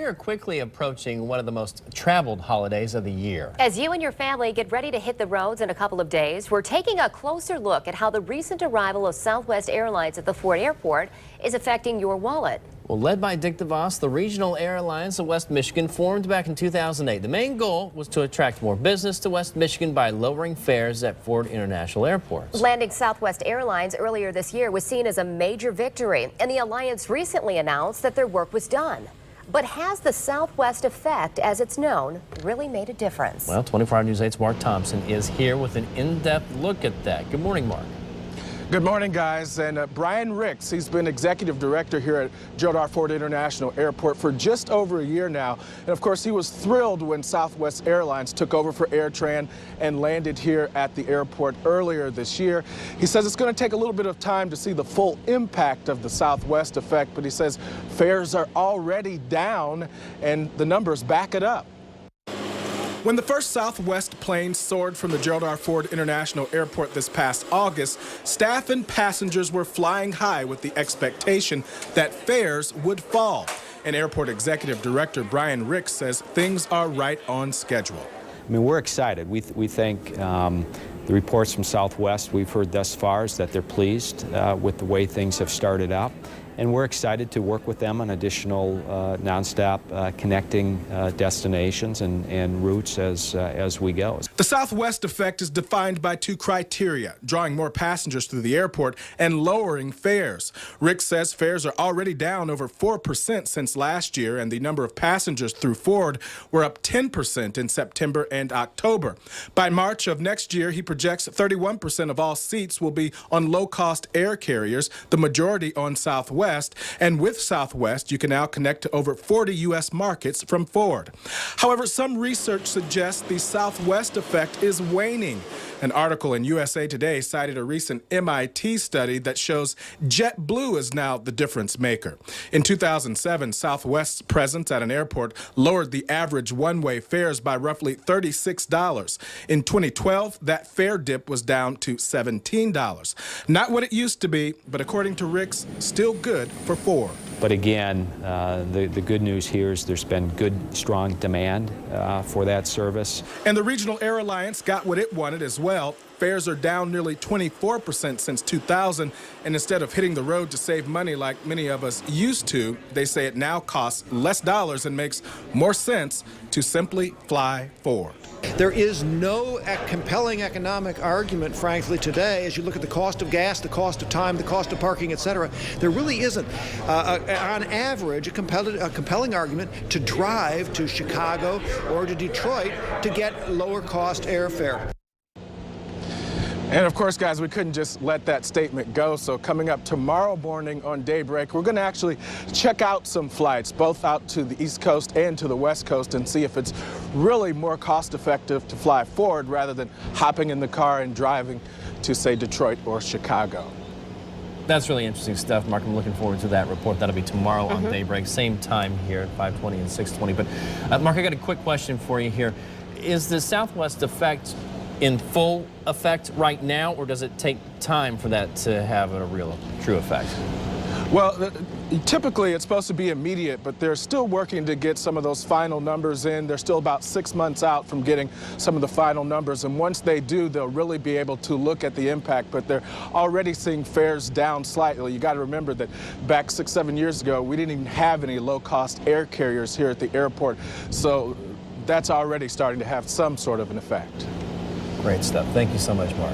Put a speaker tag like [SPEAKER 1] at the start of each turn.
[SPEAKER 1] are quickly approaching one of the most traveled holidays of the year.
[SPEAKER 2] As you and your family get ready to hit the roads in a couple of days, we're taking a closer look at how the recent arrival of Southwest Airlines at the Ford Airport is affecting your wallet.
[SPEAKER 1] Well, led by Dick DeVos, the regional airlines of West Michigan formed back in 2008. The main goal was to attract more business to West Michigan by lowering fares at Ford International Airport.
[SPEAKER 2] Landing Southwest Airlines earlier this year was seen as a major victory, and the alliance recently announced that their work was done. But has the Southwest effect, as it's known, really made a difference?
[SPEAKER 1] Well, 24 Hour News 8's Mark Thompson is here with an in-depth look at that. Good morning, Mark.
[SPEAKER 3] Good morning, guys. And Brian Ricks, he's been executive director here at Gerald Ford International Airport for just over a year now. And of course, he was thrilled when Southwest Airlines took over for AirTran and landed here at the airport earlier this year. He says it's going to take a little bit of time to see the full impact of the Southwest effect, but he says fares are already down and the numbers back it up. When the first Southwest plane soared from the Gerald R. Ford International Airport this past August, staff and passengers were flying high with the expectation that fares would fall. And Airport Executive Director Brian Ricks says things are right on schedule.
[SPEAKER 4] I mean, we're excited. We think the reports from Southwest we've heard thus far is that they're pleased with the way things have started out. And we're excited to work with them on additional nonstop connecting destinations and routes as we go.
[SPEAKER 3] The Southwest effect is defined by two criteria: drawing more passengers through the airport and lowering fares. Rick says fares are already down over 4% since last year, and the number of passengers through Ford were up 10% in September and October. By March of next year, he projects 31% of all seats will be on low-cost air carriers, the majority on Southwest. And with Southwest, you can now connect to over 40 U.S. markets from Ford. However, some research suggests the Southwest effect is waning. An article in USA Today cited a recent MIT study that shows JetBlue is now the difference maker. In 2007, Southwest's presence at an airport lowered the average one-way fares by roughly $36. In 2012, that fare dip was down to $17. Not what it used to be, but according to Ricks, still good for Ford.
[SPEAKER 4] But again, the good news here is there's been good, strong demand for that service.
[SPEAKER 3] And the Regional Air Alliance got what it wanted as well. Fares are down nearly 24% since 2000, and instead of hitting the road to save money like many of us used to, they say it now costs less dollars and makes more sense to simply fly Ford.
[SPEAKER 5] There is no compelling economic argument, frankly, today, as you look at the cost of gas, the cost of time, the cost of parking, etc. There really isn't, on average, a compelling argument to drive to Chicago or to Detroit to get lower cost airfare.
[SPEAKER 3] And of course, guys, we couldn't just let that statement go. So coming up tomorrow morning on Daybreak, we're going to actually check out some flights, both out to the East Coast and to the West Coast, and see if it's really more cost effective to fly Ford rather than hopping in the car and driving to, say, Detroit or Chicago.
[SPEAKER 1] That's really interesting stuff, Mark. I'm looking forward to that report. That'll be tomorrow on Daybreak, same time here at 5:20 and 6:20. But Mark, I got a quick question for you here. Is the Southwest effect in full effect right now, or does it take time for that to have a real, true effect?
[SPEAKER 3] Well, typically it's supposed to be immediate, but they're still working to get some of those final numbers in. They're still about 6 months out from getting some of the final numbers, and once they do, they'll really be able to look at the impact, but they're already seeing fares down slightly. You got to remember that back 6, 7 years ago, we didn't even have any low-cost air carriers here at the airport, so that's already starting to have some sort of an effect.
[SPEAKER 1] Great stuff. Thank you so much, Mark.